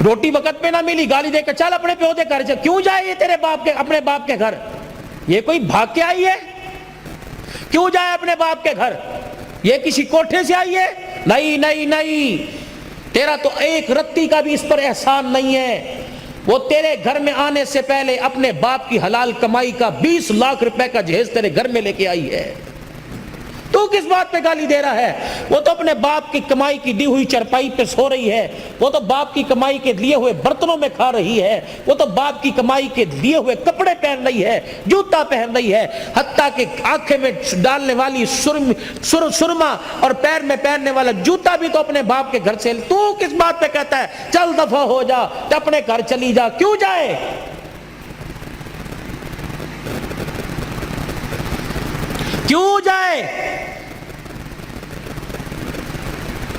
روٹی وقت پہ نہ ملی, گالی دے کے چل اپنے پیو دے گھر. کیوں جائے یہ تیرے باپ کے, اپنے باپ کے گھر؟ یہ کوئی بھاگ کے آئی ہے؟ کیوں جائے اپنے باپ کے گھر؟ یہ کسی کوٹھے سے آئی ہے؟ نہیں نہیں نہیں, تیرا تو ایک رتی کا بھی اس پر احسان نہیں ہے. وہ تیرے گھر میں آنے سے پہلے اپنے باپ کی حلال کمائی کا 20 لاکھ روپے کا جہیز تیرے گھر میں لے کے آئی ہے. تو کس بات پہ گالی دے رہا ہے؟ وہ تو اپنے باپ کی کمائی کی دی ہوئی چرپائی پہ سو رہی ہے, وہ تو باپ کی کمائی کے لیے ہوئے برتنوں میں کھا رہی ہے, وہ تو باپ کی کمائی کے لیے ہوئے کپڑے پہن رہی ہے, جوتا پہن رہی ہے, حتیٰ کہ آنکھیں میں ڈالنے والی سرما اور پیر میں پہننے والا جوتا بھی تو اپنے باپ کے گھر سے. تو کس بات پہ کہتا ہے چل دفع ہو جا, اپنے گھر چلی جا؟ کیوں جائے؟ کیوں جائے؟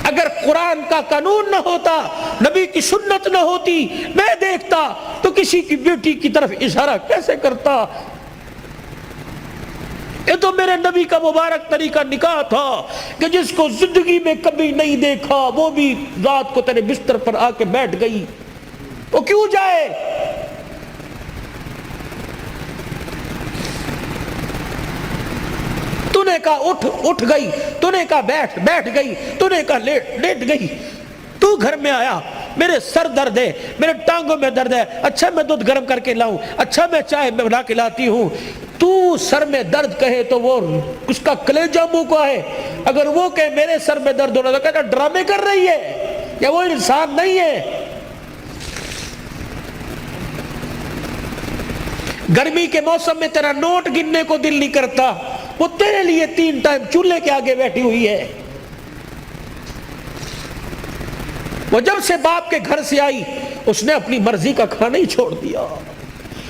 اگر قرآن کا قانون نہ ہوتا, نبی کی سنت نہ ہوتی, میں دیکھتا تو کسی کی بیٹی کی طرف اشارہ کیسے کرتا؟ یہ تو میرے نبی کا مبارک طریقہ نکاح تھا کہ جس کو زندگی میں کبھی نہیں دیکھا وہ بھی رات کو تیرے بستر پر آ کے بیٹھ گئی. وہ کیوں جائے؟ تو نے کہا اٹھ گئی, تو نے کہا بیٹھ گئی, تو نے کہا لیٹ گئی. تو گھر میں آیا, میرے سر درد ہے, میرے ٹانگوں میں درد ہے, اچھا میں دودھ گرم کر کے لاؤں, اچھا میں چائے بنا کے لاتی ہوں. تو سر میں درد کہے تو وہ اس کا کلیجہ منہ کو ہے, اگر وہ کہے میرے سر میں درد ہونا تو کہتا ڈرامے کر رہی ہے, یا وہ انسان نہیں ہے. گرمی کے موسم میں تیرا نوٹ گننے کو دل نہیں کرتا, وہ تیرے لیے 3 ٹائم چولہے کے آگے بیٹھی ہوئی ہے. وہ جب سے باپ کے گھر سے آئی اس نے اپنی مرضی کا کھانا ہی چھوڑ دیا.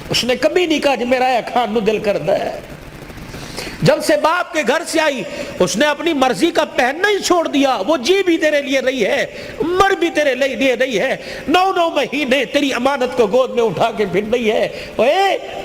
اس نے کبھی نہیں کہا کہ میرا یہ کھان نو دل کرتا ہے. جب سے باپ کے گھر سے آئی اس نے اپنی مرضی کا پہننا ہی چھوڑ دیا. وہ جی بھی تیرے لیے رہی ہے, مر بھی تیرے لیے رہی ہے, 9 مہینے تیری امانت کو گود میں اٹھا کے پھر رہی ہے.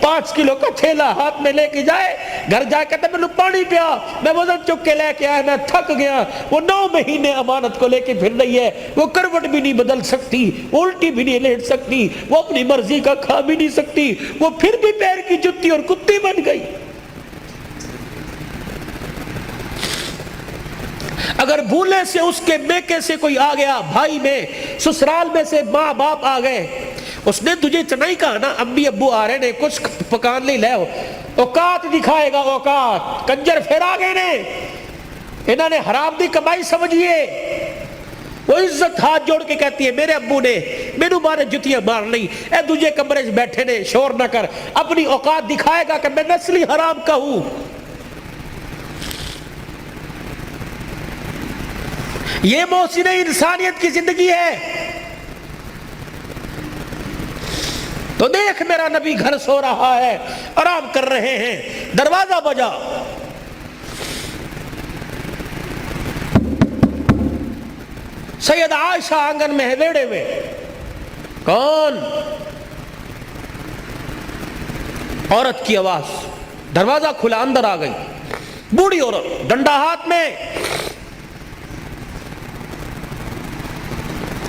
5 کلو کا تھیلا ہاتھ میں لے کے جائے, گھر جا کے میں پانی پیا, میں وزن چک کے لے کے آیا, میں تھک گیا. وہ 9 مہینے امانت کو لے کے پھر رہی ہے. وہ کروٹ بھی نہیں بدل سکتی, الٹی بھی نہیں لیٹ سکتی, وہ اپنی مرضی کا کھا بھی نہیں سکتی, وہ پھر بھی پیر کی جتی اور کتی بن گئی. اگر بھولے سے اس کے میکے سے کوئی آ گیا, بھائی میں, سسرال میں سے ماں باپ آ گئے, اس نے تجھے نہیں کہا نا امی ابو آ رہے نے کچھ پکان نہیں لے, اوقات دکھائے گا, اوقات. کنجر پھر آ گئے نے, انہوں نے حرام دی کمائی سمجھیے. وہ عزت ہاتھ جوڑ کے کہتی ہے میرے ابو نے میرے بارے جتیاں مار لی, اے تجھے کمرے بیٹھے نے, شور نہ کر. اپنی اوقات دکھائے گا کہ میں نسلی حرام کا ہوں. یہ محسن انسانیت کی زندگی ہے. تو دیکھ میرا نبی گھر سو رہا ہے, آرام کر رہے ہیں, دروازہ بجا. سید عائشہ آنگن میں ہے ویڑے میں. کون؟ عورت کی آواز. دروازہ کھلا, اندر آ گئی بوڑھی عورت, ڈنڈا ہاتھ میں.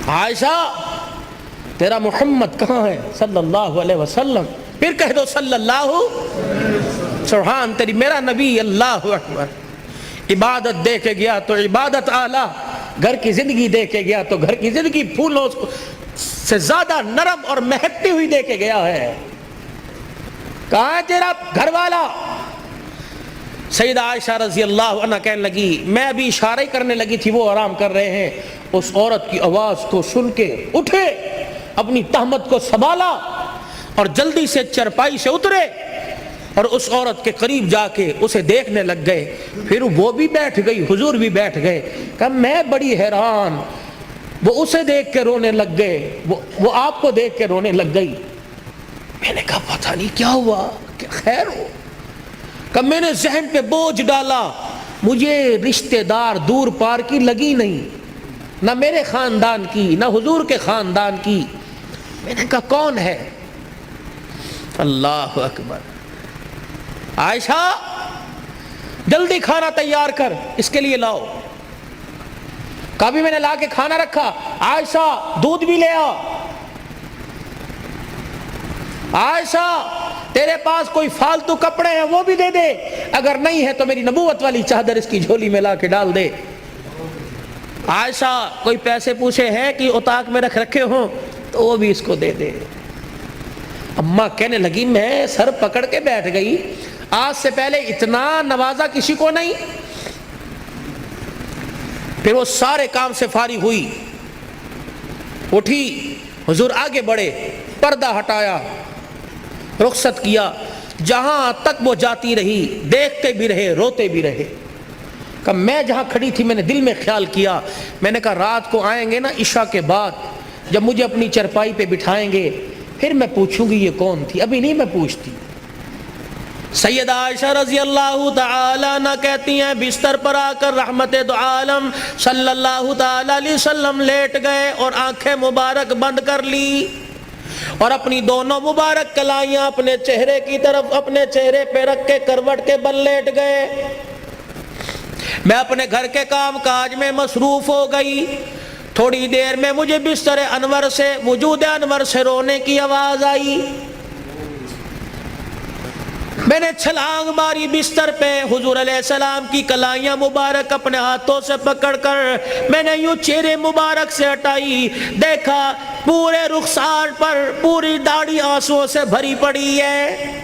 عائشہ تیرا محمد کہاں ہے صلی اللہ علیہ وسلم؟ پھر کہہ دو صلی اللہ. سبحان تیری, میرا نبی اللہ اکبر. عبادت دے کے گیا تو عبادت اعلیٰ, گھر کی زندگی دے کے گیا تو گھر کی زندگی پھولوں سے زیادہ نرم اور مہکتی ہوئی دے کے گیا ہے. کہاں ہے تیرا گھر والا؟ سیدہ عائشہ رضی اللہ عنہ کہنے لگی, میں ابھی اشارہ کرنے لگی تھی, وہ آرام کر رہے ہیں. اس عورت کی آواز کو سن کے اٹھے, اپنی تہمت کو سنبھالا اور جلدی سے چرپائی سے اترے اور اس عورت کے قریب جا کے اسے دیکھنے لگ گئے. پھر وہ بھی بیٹھ گئی, حضور بھی بیٹھ گئے. کہا میں بڑی حیران. وہ اسے دیکھ کے رونے لگ گئے, وہ آپ کو دیکھ کے رونے لگ گئی. میں نے کہا پتہ نہیں کیا ہوا, کیا خیر ہو؟ کہ میں نے ذہن پہ بوجھ ڈالا, مجھے رشتہ دار دور پار کی لگی نہیں, نہ میرے خاندان کی نہ حضور کے خاندان کی. میں نے کہا کون ہے؟ اللہ اکبر. عائشہ جلدی کھانا تیار کر, اس کے لیے لاؤ. کبھی میں نے لا کے کھانا رکھا. عائشہ دودھ بھی لے آ. عائشہ تیرے پاس کوئی فالتو کپڑے ہیں وہ بھی دے دے، اگر نہیں ہے تو میری نبوت والی چادر اس کی جھولی میں لا کے ڈال دے۔ عائشہ کوئی پیسے پوچھے ہیں کہ اتاق میں رکھے ہوں تو وہ بھی اس کو دے دے۔ اماں کہنے لگی میں سر پکڑ کے بیٹھ گئی، آج سے پہلے اتنا نوازا کسی کو نہیں۔ پھر وہ سارے کام سے فارغ ہوئی، اٹھی، حضور آگے بڑھے، پردہ ہٹایا، رخصت کیا، جہاں تک وہ جاتی رہی دیکھتے بھی رہے روتے بھی رہے۔ کہ میں جہاں کھڑی تھی میں نے دل میں خیال کیا، میں نے کہا رات کو آئیں گے نا عشاء کے بعد، جب مجھے اپنی چرپائی پہ بٹھائیں گے پھر میں پوچھوں گی یہ کون تھی، ابھی نہیں میں پوچھتی۔ سیدہ عائشہ رضی اللہ تعالی عنہ کہتی ہیں بستر پر آ کر رحمت دو عالم صلی اللہ تعالی علیہ وسلم لیٹ گئے اور آنکھیں مبارک بند کر لی اور اپنی دونوں مبارک کلائیاں اپنے چہرے کی طرف اپنے چہرے پہ رکھ کے کروٹ کے بل لیٹ گئے۔ میں اپنے گھر کے کام کاج میں مصروف ہو گئی، تھوڑی دیر میں مجھے بستر انور سے وجود انور سے رونے کی آواز آئی۔ میں نے چھلانگ ماری بستر پہ، حضور علیہ السلام کی کلائیاں مبارک اپنے ہاتھوں سے پکڑ کر میں نے یوں چہرے مبارک سے ہٹائی، دیکھا پورے رخسار پر پوری داڑھی آنسوؤں سے بھری پڑی ہے۔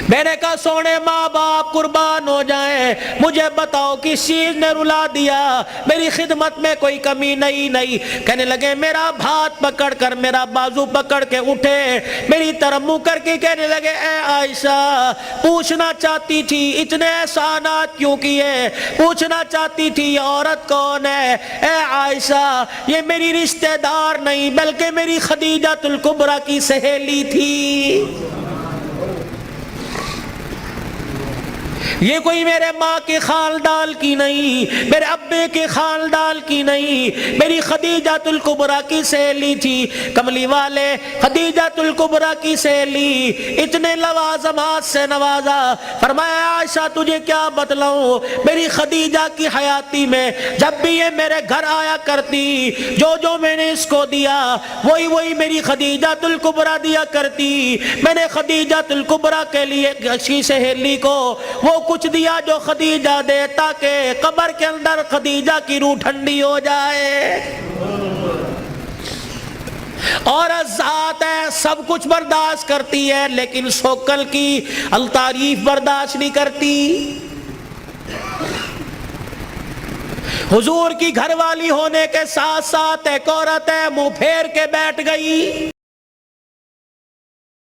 میں نے کہا سونے ماں باپ قربان ہو جائیں، مجھے بتاؤ کس چیز نے رلا دیا، میری خدمت میں کوئی کمی نہیں۔ کہنے لگے میرا ہاتھ پکڑ کر میرا بازو پکڑ کے اٹھے، میری طرف منہ کر کے کہنے لگے اے عائشہ پوچھنا چاہتی تھی اتنے احسانات کیوں کیے، پوچھنا چاہتی تھی یہ عورت کون ہے۔ اے عائشہ یہ میری رشتہ دار نہیں بلکہ میری خدیجہ الکبریٰ کی سہیلی تھی، یہ کوئی میرے ماں کے خاندان کی نہیں، میرے ابے کے خاندان کی نہیں، میری خدیجہ الکبریٰ کی سہیلی تھی۔ کملی والے خدیجہ الکبریٰ کی سہیلی، اتنے لوازمات سے نوازا۔ فرمایا عائشہ تجھے کیا بتلاؤں، میری خدیجہ کی حیاتی میں جب بھی یہ میرے گھر آیا کرتی، جو میں نے اس کو دیا وہی میری خدیجہ الکبریٰ دیا کرتی۔ میں نے خدیجہ الکبریٰ کے لیے اچھی سہیلی کو وہ کچھ دیا جو خدیجہ دے تاکہ قبر کے اندر خدیجہ کی روح ٹھنڈی ہو جائے۔ اور ذات ہے سب کچھ برداشت کرتی ہے لیکن شوکل کی التعریف برداشت نہیں کرتی۔ حضور کی گھر والی ہونے کے ساتھ ساتھ ایک عورت ہے منہ پھیر کے بیٹھ گئی۔